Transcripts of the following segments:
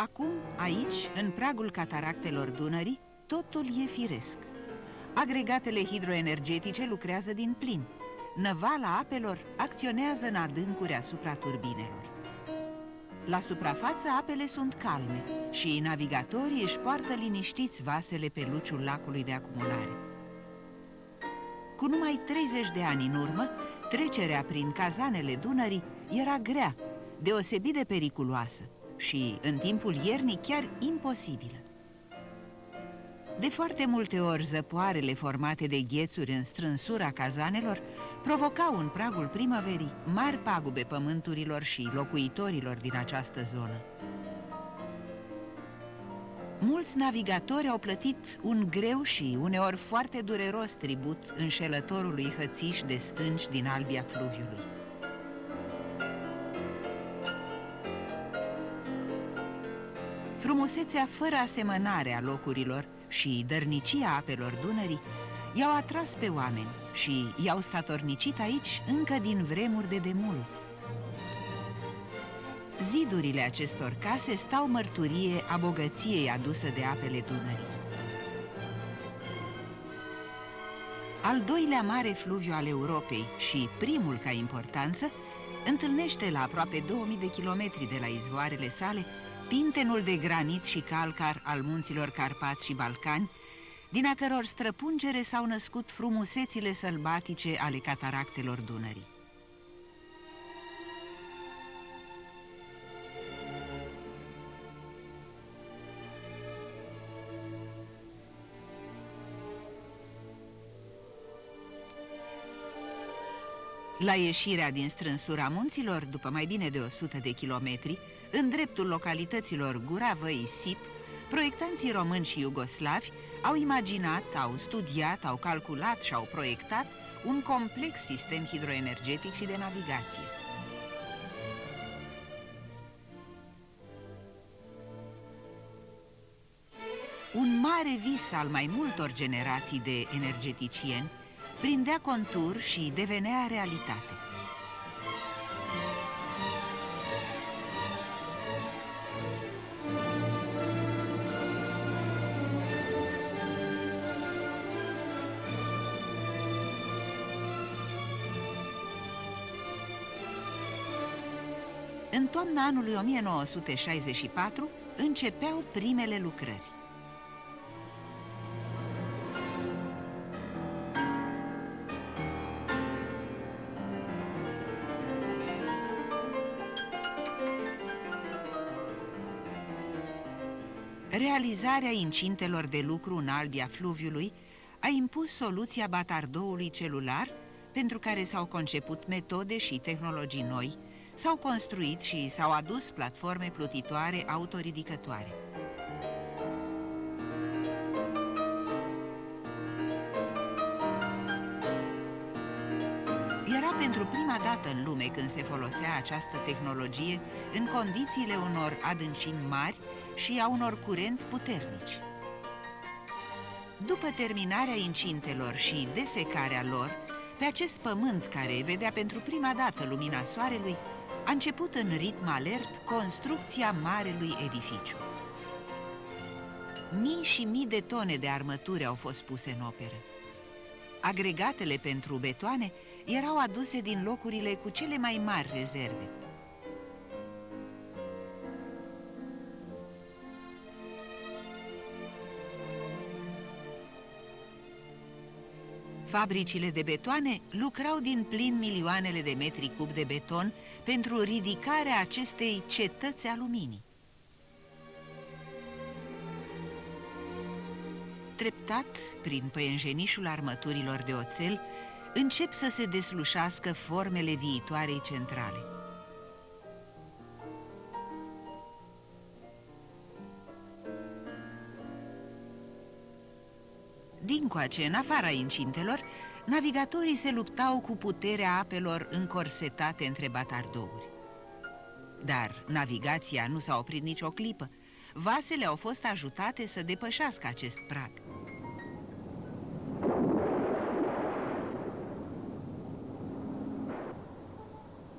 Acum, aici, în pragul cataractelor Dunării, totul e firesc. Agregatele hidroenergetice lucrează din plin. Năvala apelor acționează în adâncuri asupra turbinelor. La suprafață apele sunt calme și navigatorii își poartă liniștiți vasele pe luciul lacului de acumulare. Cu numai 30 de ani în urmă, trecerea prin cazanele Dunării era grea, deosebit de periculoasă și, în timpul iernii, chiar imposibilă. De foarte multe ori, zăpoarele formate de ghețuri în strânsura cazanelor provocau în pragul primăverii mari pagube pământurilor și locuitorilor din această zonă. Mulți navigatori au plătit un greu și uneori foarte dureros tribut înșelătorului hățiș de stânci din albia fluviului. Frumusețea fără asemănare a locurilor și dărnicia apelor Dunării i-au atras pe oameni și i-au statornicit aici încă din vremuri de demult. Zidurile acestor case stau mărturie a bogăției adusă de apele Dunării. Al doilea mare fluviu al Europei și primul ca importanță întâlnește la aproape 2000 de kilometri de la izvoarele sale pintenul de granit și calcar al munților Carpați și Balcani, din a căror străpungere s-au născut frumusețile sălbatice ale cataractelor Dunării. La ieșirea din strânsura munților, după mai bine de 100 de kilometri, în dreptul localităților Gura Văii, Sip, proiectanții români și iugoslavi au imaginat, au studiat, au calculat și au proiectat un complex sistem hidroenergetic și de navigație. Un mare vis al mai multor generații de energeticieni prindea contur și devenea realitate. În toamna anului 1964 începeau primele lucrări. Realizarea incintelor de lucru în albia fluviului a impus soluția batardoului celular, pentru care s-au conceput metode și tehnologii noi, s-au construit și s-au adus platforme plutitoare autoridicătoare. Era pentru prima dată în lume când se folosea această tehnologie în condițiile unor adâncimi mari și a unor curenți puternici. După terminarea incintelor și desecarea lor, pe acest pământ care vedea pentru prima dată lumina soarelui, a început în ritm alert construcția marelui edificiu. Mii și mii de tone de armături au fost puse în operă. Agregatele pentru betoane erau aduse din locurile cu cele mai mari rezerve. Fabricile de betoane lucrau din plin milioanele de metri cub de beton pentru ridicarea acestei cetăți a luminii. Treptat, prin păienjenișul armăturilor de oțel, încep să se deslușească formele viitoarei centrale. Dincoace, în afara incintelor, navigatorii se luptau cu puterea apelor încorsetate între batardouri. Dar navigația nu s-a oprit nicio clipă. Vasele au fost ajutate să depășească acest prag.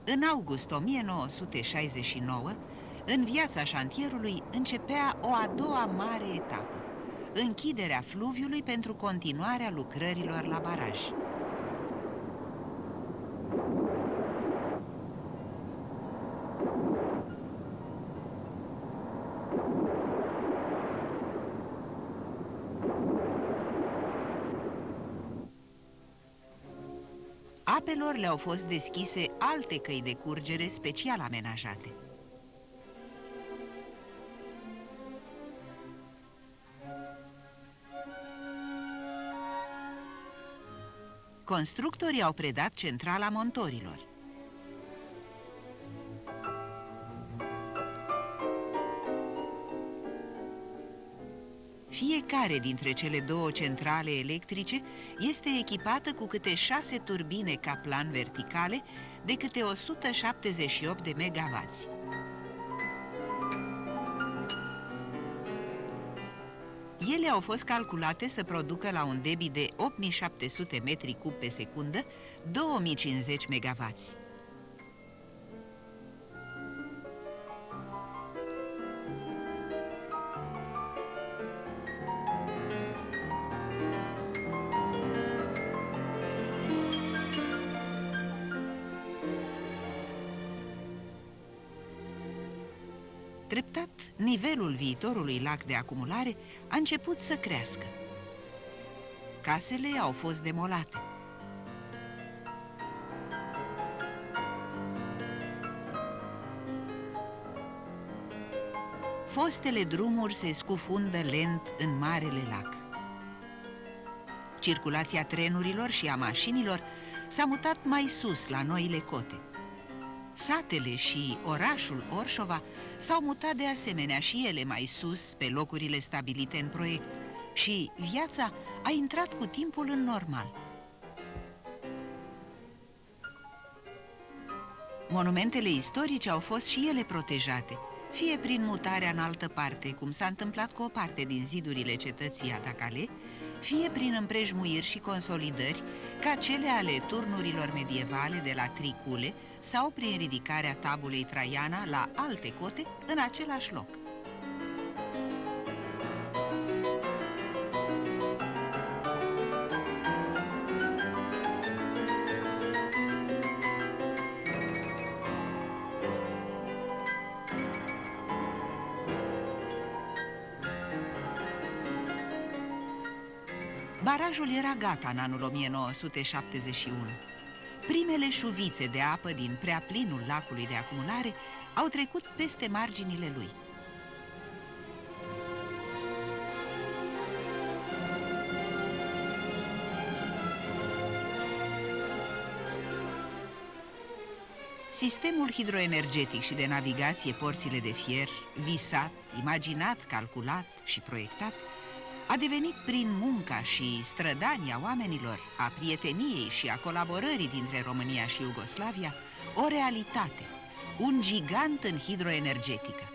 În august 1969, În viața șantierului începea o a doua mare etapă, închiderea fluviului pentru continuarea lucrărilor la baraj. Apelor le-au fost deschise alte căi de curgere special amenajate. Constructorii au predat centrala montorilor. Fiecare dintre cele două centrale electrice este echipată cu câte 6 turbine Kaplan verticale de câte 178 de megawatts. Ele au fost calculate să producă la un debit de 8700 metri cub pe secundă 2050 megawatts. Treptat, nivelul viitorului lac de acumulare a început să crească. Casele au fost demolate. Fostele drumuri se scufundă lent în marele lac. Circulația trenurilor și a mașinilor s-a mutat mai sus la noile cote. Satele și orașul Orșova s-au mutat de asemenea și ele mai sus, pe locurile stabilite în proiect, și viața a intrat cu timpul în normal. Monumentele istorice au fost și ele protejate, fie prin mutarea în altă parte, cum s-a întâmplat cu o parte din zidurile cetății Atacale, fie prin împrejmuiri și consolidări, ca cele ale turnurilor medievale de la Tricule, sau prin ridicarea tabulei Traiana la alte cote în același loc. Barajul era gata în anul 1971. Primele șuvițe de apă din prea plinul lacului de acumulare au trecut peste marginile lui. Sistemul hidroenergetic și de navigație Porțile de Fier, visat, imaginat, calculat și proiectat, a devenit prin munca și strădania oamenilor, a prieteniei și a colaborării dintre România și Iugoslavia, o realitate, un gigant în hidroenergetică.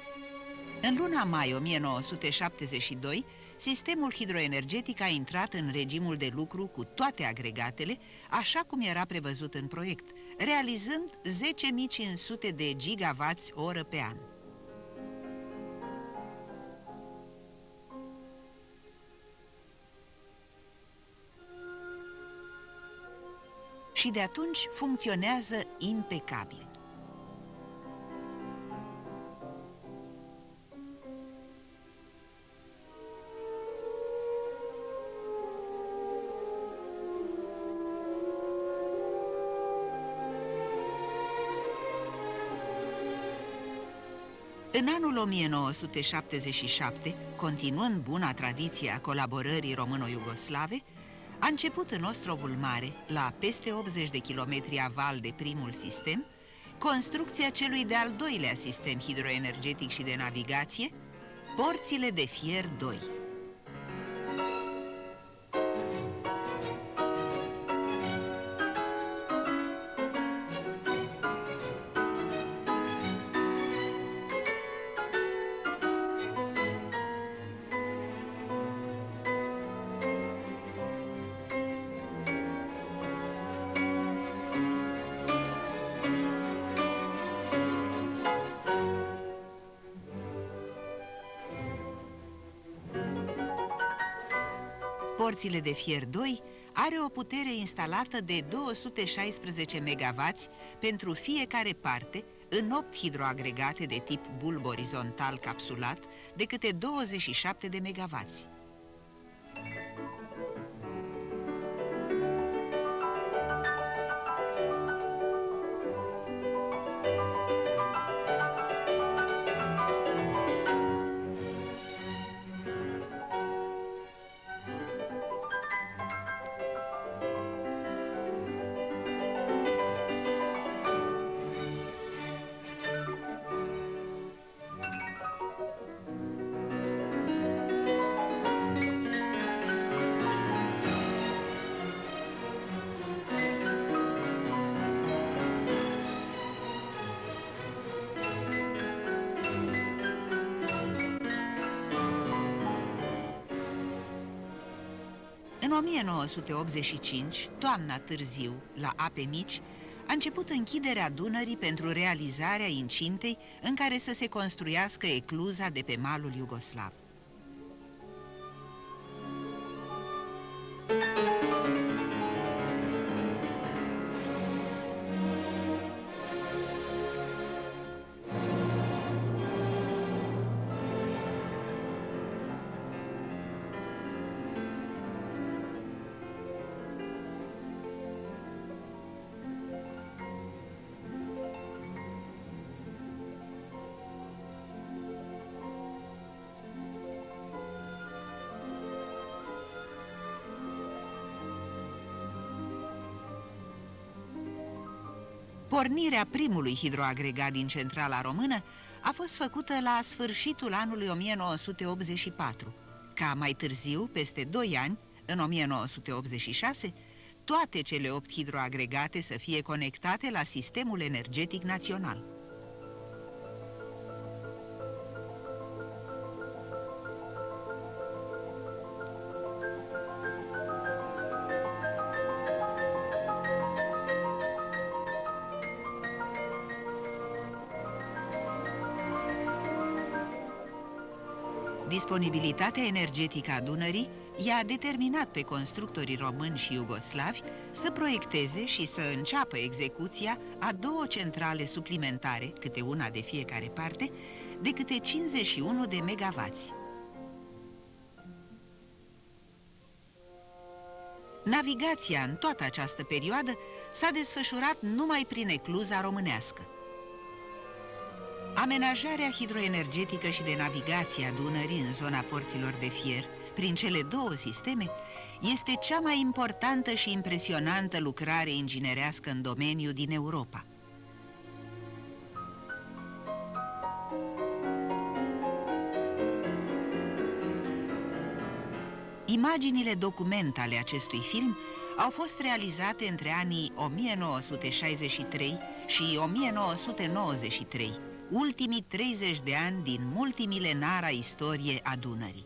În luna mai 1972, sistemul hidroenergetic a intrat în regimul de lucru cu toate agregatele, așa cum era prevăzut în proiect, realizând 10.500 de gigawatts oră pe an. Și de atunci funcționează impecabil. În anul 1977, continuând buna tradiție a colaborării româno-iugoslave, a început în Ostrovul Mare, la peste 80 de kilometri aval de primul sistem, construcția celui de-al doilea sistem hidroenergetic și de navigație, Porțile de Fier 2. Porțile de fier 2 are o putere instalată de 216 MW pentru fiecare parte, în 8 hidroagregate de tip bulb orizontal capsulat de câte 27 de MW. În 1985, toamna târziu, la ape mici, a început închiderea Dunării pentru realizarea incintei în care să se construiască ecluza de pe malul iugoslav. Pornirea primului hidroagregat din centrala română a fost făcută la sfârșitul anului 1984. Ca mai târziu, peste 2 ani, în 1986, toate cele 8 hidroagregate să fie conectate la sistemul energetic național. Disponibilitatea energetică a Dunării i-a determinat pe constructorii români și iugoslavi să proiecteze și să înceapă execuția a 2 centrale suplimentare, câte una de fiecare parte, de câte 51 de megavați. Navigația în toată această perioadă s-a desfășurat numai prin ecluza românească. Amenajarea hidroenergetică și de navigație a Dunării în zona porților de fier, prin cele 2 sisteme, este cea mai importantă și impresionantă lucrare inginerească în domeniu din Europa. Imaginile document ale acestui film au fost realizate între anii 1963 și 1993, ultimii 30 de ani din multimilenara istorie a Dunării.